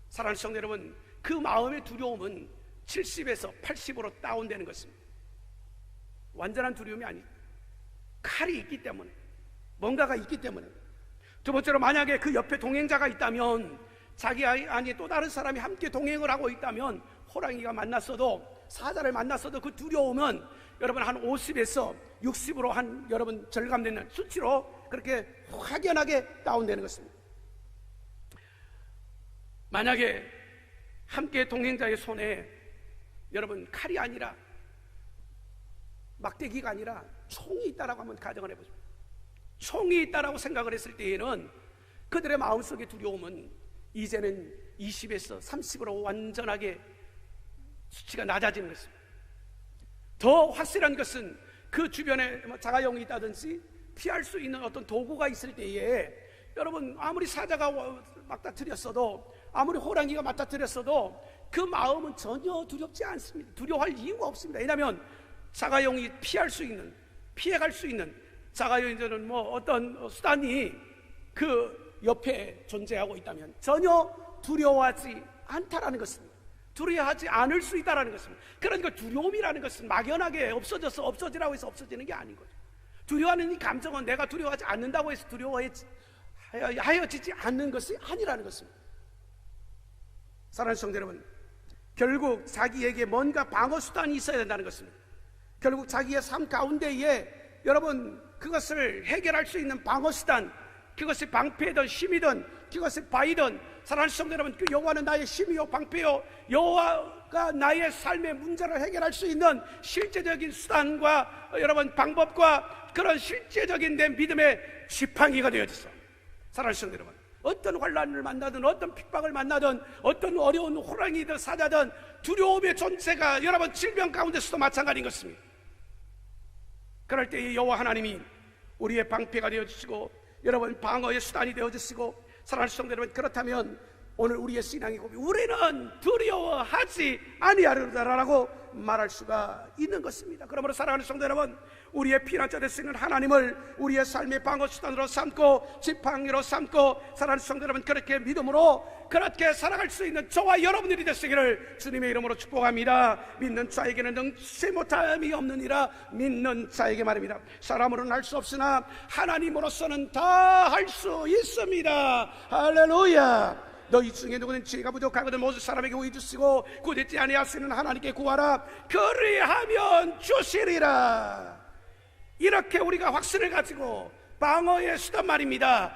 사랑하는 성도 여러분, 그 마음의 두려움은 70에서 80으로 다운되는 것입니다. 완전한 두려움이 아니죠. 칼이 있기 때문에, 뭔가가 있기 때문에. 두 번째로, 만약에 그 옆에 동행자가 있다면, 자기 아니 또 다른 사람이 함께 동행을 하고 있다면, 호랑이가 만났어도, 사자를 만났어도 그 두려움은 여러분 한 50에서 60으로 한 여러분 절감되는 수치로 그렇게 확연하게 다운되는 것입니다. 만약에 함께 동행자의 손에 여러분 칼이 아니라, 막대기가 아니라 총이 있다라고 한번 가정을 해보죠. 총이 있다라고 생각을 했을 때에는 그들의 마음속의 두려움은 이제는 20에서 30으로 완전하게 수치가 낮아지는 것입니다. 더 확실한 것은 그 주변에 자가용이 있다든지 피할 수 있는 어떤 도구가 있을 때에 여러분, 아무리 사자가 맞닥뜨렸어도, 아무리 호랑이가 맞닥뜨렸어도 그 마음은 전혀 두렵지 않습니다. 두려워할 이유가 없습니다. 왜냐하면 자가용이 피할 수 있는, 피해갈 수 있는 자가용이는 어떤 수단이 그 옆에 존재하고 있다면 전혀 두려워하지 않다라는 것입니다. 두려워하지 않을 수 있다는 것입니다. 그러니까 두려움이라는 것은 막연하게 없어지라고 해서 없어지는 게 아닌 거죠. 두려워하는 이 감정은 내가 두려워하지 않는다고 해서 두려워하여지지 않는 것이 아니라는 것입니다. 사랑하는 성도 여러분, 결국 자기에게 뭔가 방어 수단이 있어야 된다는 것입니다. 결국 자기의 삶 가운데에 여러분 그것을 해결할 수 있는 방어 수단, 그것이 방패든 힘이든 그것이 바위든, 사랑하는 성도 여러분, 그 여호와는 나의 힘이요 방패요, 여호와가 나의 삶의 문제를 해결할 수 있는 실제적인 수단과 여러분 방법과 그런 실제적인 내 믿음의 지팡이가 되어졌어. 사랑하는 성도 여러분, 어떤 환난을 만나든 어떤 핍박을 만나든 어떤 어려운 호랑이든 사자든 두려움의 존재가 여러분 질병 가운데서도 마찬가지인 것입니다. 그럴 때 여호와 하나님이 우리의 방패가 되어주시고 여러분 방어의 수단이 되어주시고, 사랑하는 성도 여러분, 그렇다면 오늘 우리의 신앙이 고백, 우리는 두려워하지 아니하리라라고 말할 수가 있는 것입니다. 그러므로 사랑하는 성도 여러분, 우리의 피난처 되시는 하나님을 우리의 삶의 방어 수단으로 삼고 지팡이로 삼고, 사랑하는 성도 여러분, 그렇게 믿음으로 그렇게 살아갈 수 있는 저와 여러분들이 되시기를 주님의 이름으로 축복합니다. 믿는 자에게는 능치 못함이 없느니라. 믿는 자에게 말입니다. 사람으로는 할 수 없으나 하나님으로서는 다 할 수 있습니다. 할렐루야. 너희 중에 누구는 지혜가 부족하거든 모든 사람에게 구해 주시고 구되지 아니하시는 하나님께 구하라. 그리하면 주시리라. 이렇게 우리가 확신을 가지고 방어의 수단 말입니다,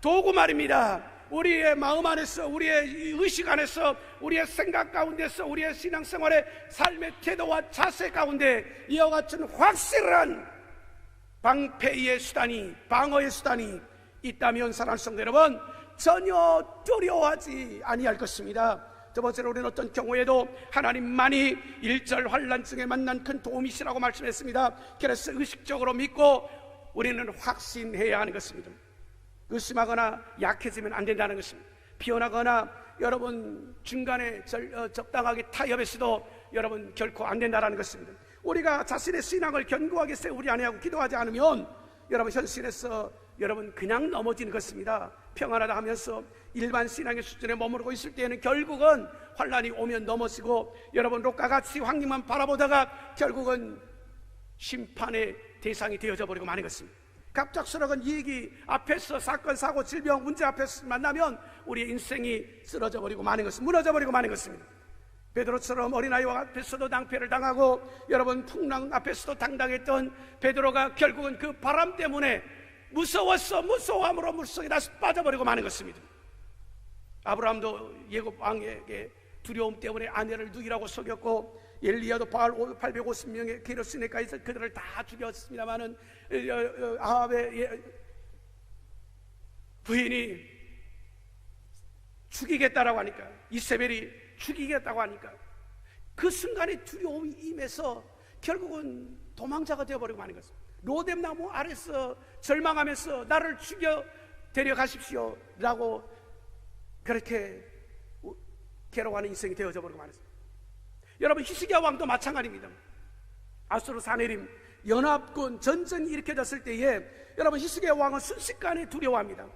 도구 말입니다, 우리의 마음 안에서, 우리의 의식 안에서, 우리의 생각 가운데서, 우리의 신앙생활의 삶의 태도와 자세 가운데 이와 같은 확실한 방패의 수단이, 방어의 수단이 있다면 사랑하는 성도 여러분, 전혀 두려워하지 아니할 것입니다. 두 번째로, 우리는 어떤 경우에도 하나님만이 일절 환난 중에 만난 큰 도움이시라고 말씀했습니다. 그래서 의식적으로 믿고 우리는 확신해야 하는 것입니다. 의심하거나 약해지면 안 된다는 것입니다. 피어나거나 여러분 중간에 적당하게 타협했어도 여러분 결코 안 된다는 것입니다. 우리가 자신의 신앙을 견고하게 세우지 아니하고 기도하지 않으면 여러분 현실에서 여러분 그냥 넘어지는 것입니다. 평안하다 하면서 일반 신앙의 수준에 머무르고 있을 때에는 결국은 환난이 오면 넘어지고, 여러분 롯과 같이 황님만 바라보다가 결국은 심판의 대상이 되어져 버리고 마는 것입니다. 갑작스러운 이익이 앞에서 사건, 사고, 질병, 문제 앞에서 만나면 우리의 인생이 쓰러져 버리고 마는 것입니다. 무너져 버리고 마는 것입니다. 베드로처럼 어린아이와 앞에서도 낭패를 당하고 여러분 풍랑 앞에서도 당당했던 베드로가 결국은 그 바람 때문에 무서워함으로 물속에 다시 빠져버리고 마는 것입니다. 아브라함도 예굽 왕에게 두려움 때문에 아내를 누이라고 속였고, 엘리야도 바알 850명의 게르시네까지 그들을 다 죽였습니다마는 아합의 부인이 죽이겠다라고 하니까, 이세벨이 죽이겠다고 하니까 그 순간에 두려움이 임해서 결국은 도망자가 되어버리고 마는 것입니다. 로뎀나무 아래서 절망하면서 나를 죽여 데려가십시오 라고 그렇게 괴로워하는 인생이 되어져 버리고 말았습니다. 여러분, 히스기야 왕도 마찬가지입니다. 아수르 사네림 연합군 전쟁이 일으켜졌을 때에 여러분, 히스기야 왕은 순식간에 두려워합니다.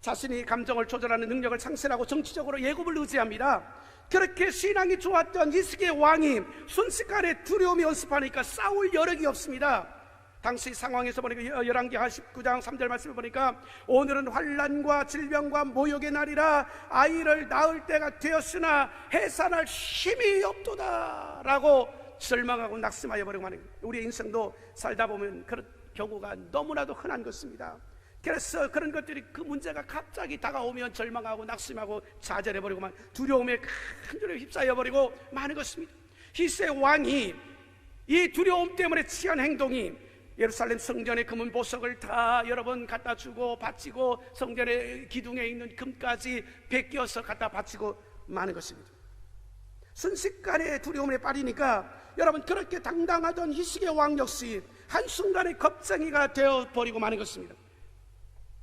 자신이 감정을 조절하는 능력을 상실하고 정치적으로 예굽을 의지합니다. 그렇게 신앙이 좋았던 히스기야 왕이 순식간에 두려움이 연습하니까 싸울 여력이 없습니다. 당시 상황에서 보니까 열왕기하 19장 3절 말씀을 보니까 오늘은 환난과 질병과 모욕의 날이라 아이를 낳을 때가 되었으나 해산할 힘이 없도다 라고 절망하고 낙심하여 버리고 하는 거예요. 우리의 인생도 살다 보면 그런 경우가 너무나도 흔한 것입니다. 그래서 그런 것들이, 그 문제가 갑자기 다가오면 절망하고 낙심하고 좌절해버리고 두려움에 큰 두려움에 휩싸여버리고 마는 것입니다. 히스기야 왕이 이 두려움 때문에 취한 행동이 예루살렘 성전의 금은 보석을 다 여러 번 갖다 주고 바치고 성전의 기둥에 있는 금까지 베껴서 갖다 바치고 마는 것입니다. 순식간에 두려움에 빠지니까 여러분, 그렇게 당당하던 히스기야 왕 역시 한순간에 겁쟁이가 되어버리고 마는 것입니다.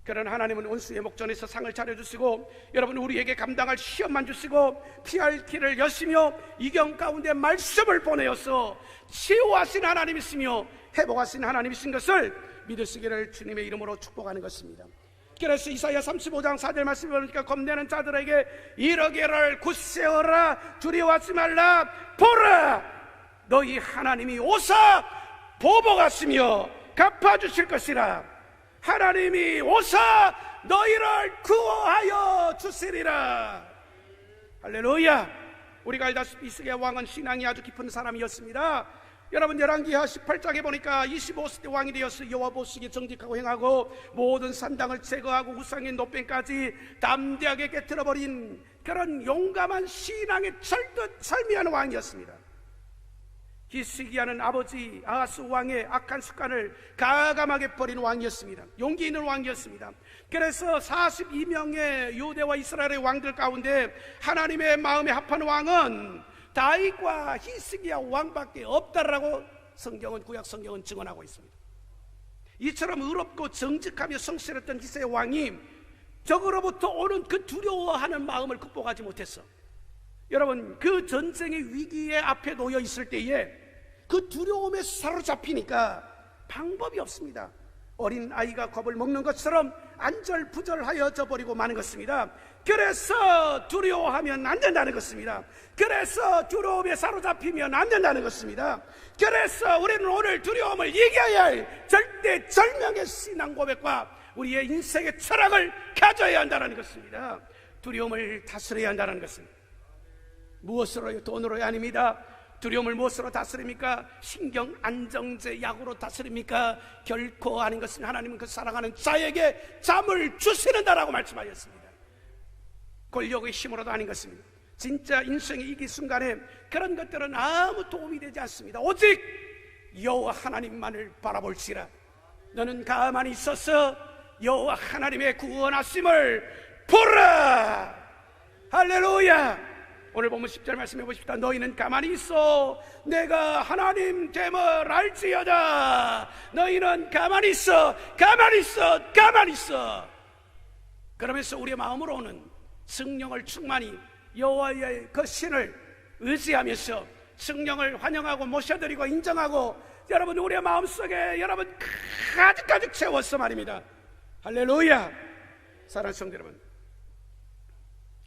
그러나 하나님은 원수의 목전에서 상을 차려주시고 여러분, 우리에게 감당할 시험만 주시고 피할 길을 여시며 이경 가운데 말씀을 보내어서 치유하신 하나님이시며 회복하신 하나님이신 것을 믿으시기를 주님의 이름으로 축복하는 것입니다. 그래서 이사야 35장 4절 말씀을 보니까 겁내는 자들에게 이러기를 굳세어라, 두려워하지 말라, 보라 너희 하나님이 오사 보복하시며 갚아주실 것이라. 하나님이 오사 너희를 구원하여 주시리라. 할렐루야. 우리가 알다시피 히스기야 왕은 신앙이 아주 깊은 사람이었습니다. 여러분, 열왕기하 18장에 보니까 25세 왕이 되어서 여호와 보시기에 정직하고 행하고 모든 산당을 제거하고 우상의 노뱀까지 담대하게 깨트려버린 그런 용감한 신앙의 철두철미한 왕이었습니다. 히스기야는 아버지 아하스 왕의 악한 습관을 가감하게 버린 왕이었습니다. 용기 있는 왕이었습니다. 그래서 42명의 유대와 이스라엘의 왕들 가운데 하나님의 마음에 합한 왕은 다윗과 히스기야 왕밖에 없다라고 구약 성경은 증언하고 있습니다. 이처럼 의롭고 정직하며 성실했던 히스기야 왕이 적으로부터 오는 그 두려워하는 마음을 극복하지 못했어. 여러분, 그 전쟁의 위기에 앞에 놓여 있을 때에 그 두려움에 사로잡히니까 방법이 없습니다. 어린 아이가 겁을 먹는 것처럼 안절부절하여져 버리고 마는 것입니다. 그래서 두려워하면 안 된다는 것입니다. 그래서 두려움에 사로잡히면 안 된다는 것입니다. 그래서 우리는 오늘 두려움을 이겨야 할 절대절명의 신앙 고백과 우리의 인생의 철학을 가져야 한다는 것입니다. 두려움을 다스려야 한다는 것입니다. 무엇으로요? 돈으로요? 아닙니다. 두려움을 무엇으로 다스립니까? 신경 안정제 약으로 다스립니까? 결코 아닌 것은 하나님은 그 사랑하는 자에게 잠을 주시는다라고 말씀하셨습니다. 권력의 힘으로도 아닌 것입니다. 진짜 인생의 이기 순간에 그런 것들은 아무 도움이 되지 않습니다. 오직 여호와 하나님만을 바라볼지라. 너는 가만히 있어서 여호와 하나님의 구원하심을 보라. 할렐루야. 오늘 보면 10절 말씀해 보십시다. 너희는 가만히 있어 내가 하나님 됨을 알지어다. 너희는 가만히 있어, 가만히 있어, 가만히 있어. 그러면서 우리의 마음으로는 성령을 충만히 여호와의 그 신을 의지하면서 성령을 환영하고 모셔드리고 인정하고 여러분, 우리의 마음속에 여러분 가득가득 채웠어 말입니다. 할렐루야. 사랑하는 성도 여러분,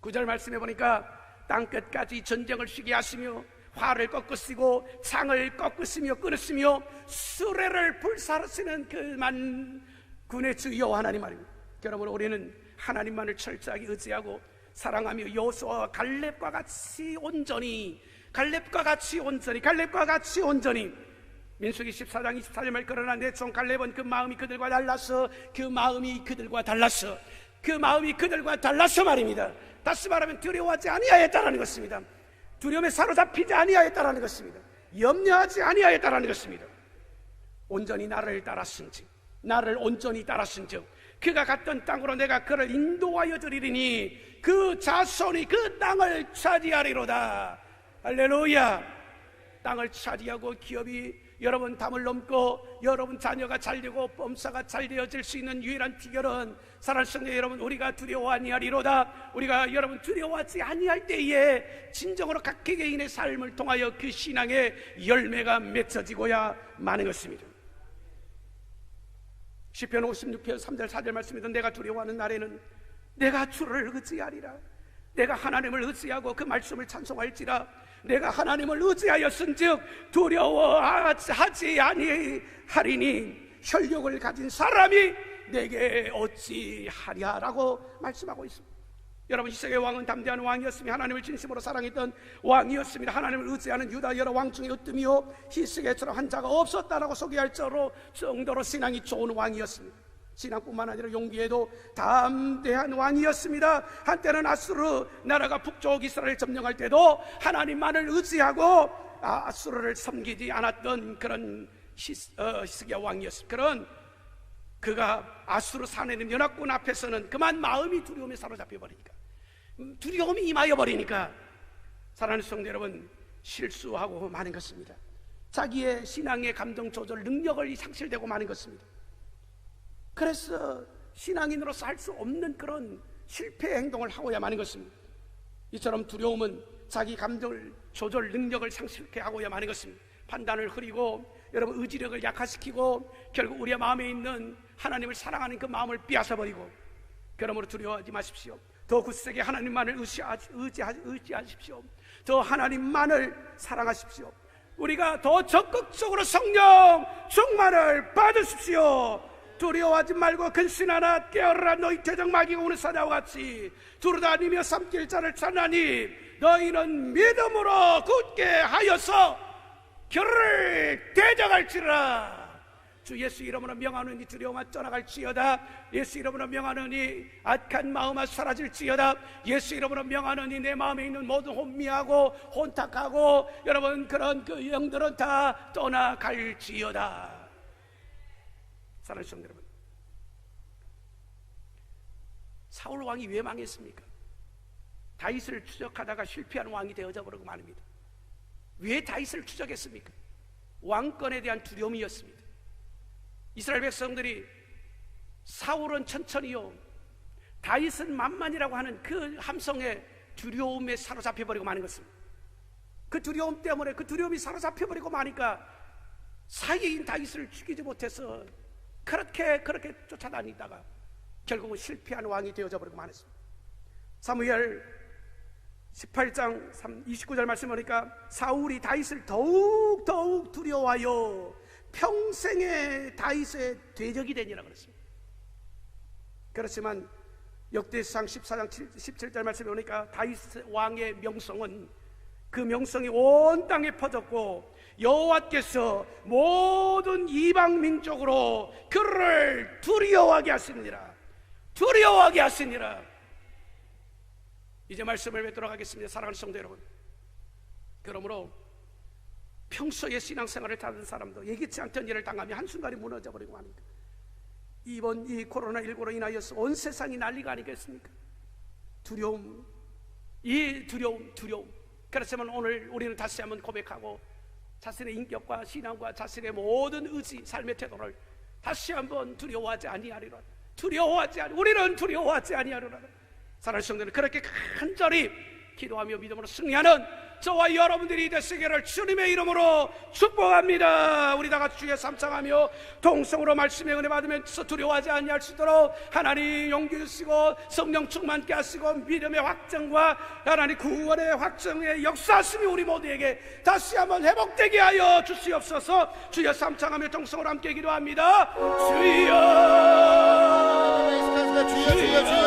9절 말씀해 보니까 땅끝까지 전쟁을 쉬게 하시며 활을 꺾으시고 창을 꺾으시며 끊으시며 수레를 불사르시는 그 만군의 주 여호와 하나님 말입니다. 여러분, 우리는 하나님만을 철저하게 의지하고 사랑하며 여호수아와 갈렙과 같이 온전히 민수기 14장 24절 말 그러나 내 종 갈렙은 그 마음이 그들과 달라서 말입니다. 다시 말하면 두려워하지 아니하였다라는 것입니다. 두려움에 사로잡히지 아니하였다라는 것입니다. 염려하지 아니하였다라는 것입니다. 온전히 나를 온전히 따랐은즉 그가 갔던 땅으로 내가 그를 인도하여 드리리니 그 자손이 그 땅을 차지하리로다. 할렐루야. 땅을 차지하고 기업이 여러분 담을 넘고 여러분 자녀가 잘되고 범사가 잘 되어질 수 있는 유일한 비결은 사랑하는 성도 여러분, 우리가 두려워 아니하리로다. 우리가 여러분 두려워하지 아니할 때에 진정으로 각 개개인의 삶을 통하여 그 신앙의 열매가 맺혀지고야 마는 것입니다. 시편 56편 3절 4절 말씀에도 내가 두려워하는 날에는 내가 주를 의지하리라. 내가 하나님을 의지하고 그 말씀을 찬송할지라. 내가 하나님을 의지하였은즉 두려워하지 아니하리니 혈육을 가진 사람이 내게 어찌하랴라고 말씀하고 있습니다. 여러분, 이스라엘 왕은 담대한 왕이었으며 하나님을 진심으로 사랑했던 왕이었습니다. 하나님을 의지하는 유다 여러 왕 중에 으뜸이요 히스기야처럼 한 자가 없었다라고 소개할 정도로 신앙이 좋은 왕이었습니다. 신앙뿐만 아니라 용기에도 담대한 왕이었습니다. 한때는 아수르 나라가 북쪽 이스라엘을 점령할 때도 하나님만을 의지하고 아수르를 섬기지 않았던 그런 히스기야 왕이었습니다. 그런 그가 아수르 사내림 연합군 앞에서는 그만 마음이 두려움에 사로잡혀 버리니까, 두려움이 임하여 버리니까 사랑하는 성도 여러분, 실수하고 마는 것입니다. 자기의 신앙의 감정 조절 능력을 상실되고 마는 것입니다. 그래서 신앙인으로서 할 수 없는 그런 실패 행동을 하고야 마는 것입니다. 이처럼 두려움은 자기 감정 조절 능력을 상실케 하고야 마는 것입니다. 판단을 흐리고 여러분 의지력을 약화시키고 결국 우리의 마음에 있는 하나님을 사랑하는 그 마음을 빼앗아버리고, 그러므로 두려워하지 마십시오. 더 굳세게 하나님만을 의지하십시오. 더 하나님만을 사랑하십시오. 우리가 더 적극적으로 성령 충만을 받으십시오. 두려워하지 말고 근신하나 깨어라. 너희 대적 마귀가 오는 사자와 같이 두루다니며 삼킬 자를 찾나니 너희는 믿음으로 굳게 하여서 결을 대적할지라. 주 예수 이름으로 명하노니 두려움아 떠나갈지어다. 예수 이름으로 명하노니 악한 마음아 사라질지어다. 예수 이름으로 명하노니 내 마음에 있는 모든 혼미하고 혼탁하고 여러분 그런 그 영들은 다 떠나갈지어다. 사랑하는 성도 여러분, 사울 왕이 왜 망했습니까? 다윗을 추적하다가 실패한 왕이 되어져 버리고 말입니다. 왜 다윗을 추적했습니까? 왕권에 대한 두려움이었습니다. 이스라엘 백성들이 사울은 천천히요, 다윗은 만만이라고 하는 그 함성의 두려움에 사로잡혀 버리고 마는 것입니다. 그 두려움 때문에, 그 두려움이 사로잡혀 버리고 마니까 사기인 다윗을 죽이지 못해서 그렇게 쫓아다니다가 결국은 실패한 왕이 되어져 버리고 말았습니다. 사무엘 18장 29절 말씀 보니까 사울이 다윗을 더욱 두려워하여 평생의 다윗의 대적이 되니라 그랬습니다. 그렇지만 역대상 14장 17절 말씀에 보니까 다윗 왕의 명성은, 그 명성이 온 땅에 퍼졌고 여호와께서 모든 이방 민족으로 그를 두려워하게 하시니라. 두려워하게 하시니라. 이제 말씀을 맺도록 하겠습니다. 사랑하는 성도 여러분, 그러므로 평소에 신앙생활을 하는 사람도 예기치 않던 일을 당하면 한순간에 무너져 버리고 합니다. 이번 이 코로나19로 인하여서 온 세상이 난리가 아니겠습니까? 두려움, 이 두려움. 그렇지만 오늘 우리는 다시 한번 고백하고 자신의 인격과 신앙과 자신의 모든 의지, 삶의 태도를 다시 한번 두려워하지 아니하리라. 우리는 두려워하지 아니하리라. 사랑하는 성도들, 그렇게 간절히 기도하며 믿음으로 승리하는 저와 여러분들이 되시기를 주님의 이름으로 축복합니다. 우리 다 같이 주의 삼창하며 동성으로 말씀의 은혜 받으면서 두려워하지 아니할 수 있도록 하나님 용기 주시고 성령 충만케 하시고 믿음의 확정과 하나님 구원의 확정의 역사하심이 우리 모두에게 다시 한번 회복되게 하여 주시옵소서. 주여 삼창하며 동성으로 함께 기도합니다. 주여, 주여, 주여, 주여.